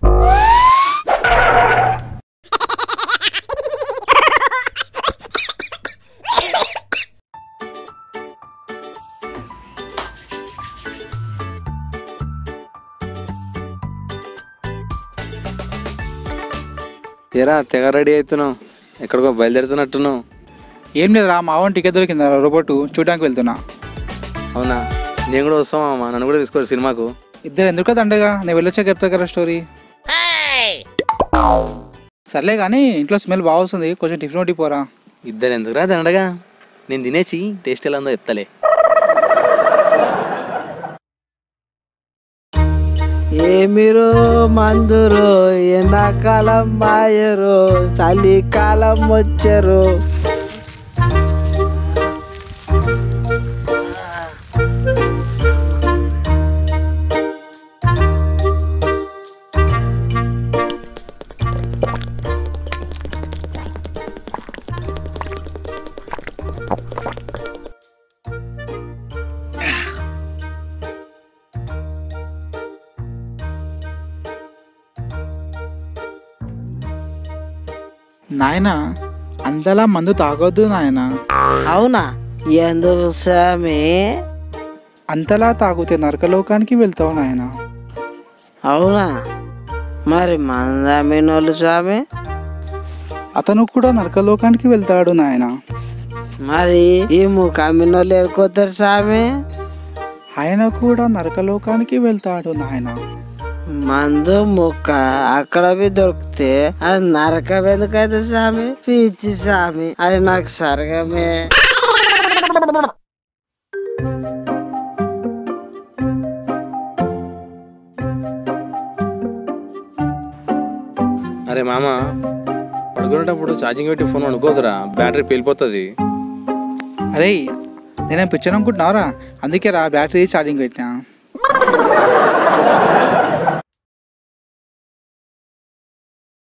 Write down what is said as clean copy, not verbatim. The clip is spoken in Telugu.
ఏరా తెగ రెడీ అవుతున్నావు, ఎక్కడికో బయలుదేరుతున్నట్టున్నావు? ఏం లేదురా, మా వాడిని టికెట్ దొరికిందా రోబోట్ చూడడానికి వెళ్తున్నా. అవునా, నేను కూడా వస్తామా, నన్ను కూడా తీసుకోరు సినిమాకు. ఇద్దరు ఎందుకు దండగా, నేను వెళ్ళొచ్చాక చెప్తా కదా స్టోరీ. సర్లే కానీ ఇంట్లో స్మెల్ బాగా వస్తుంది, కొంచెం టిఫిన్ ఒకటి పోరా. ఇద్దరు ఎందుకురా దండగా, నేను తినేసి టేస్ట్ ఎలా ఉందో చెప్తలే. ఏమిరో మందురు ఎండాకాలం మాయరు చలికాలం వచ్చరు. నాయనా అంతలా మందు తాగొద్దు నాయనా. అవునా, ఎందుకు స్వామి? అంతలా తాగితే నరకలోకానికి వెళ్తావు నాయనా. అవునా, మరి మందామినోళ్ళు స్వామి? అతను కూడా నరకలోకానికి వెళ్తాడు నాయనా. మరి ఈ ముఖామినోళ్ళు ఎడుకోతారు స్వామి? ఆయన కూడా నరకలోకానికి వెళ్తాడు నాయనా. మందు ముక్క అక్కడ దొరికితే అది నరకం ఎందుకైతే స్వామి? పిచ్చి స్వామి, అది నాకు సరగమే. అరే మామ, పడుకునేటప్పుడు ఛార్జింగ్ పెట్టి ఫోన్ అనుకోదురా, బ్యాటరీ పేలిపోతుంది. అరే నేనేం పిచ్చర్ అనుకుంటున్నావురా, అందుకే రా బ్యాటరీ ఛార్జింగ్ పెట్టినా.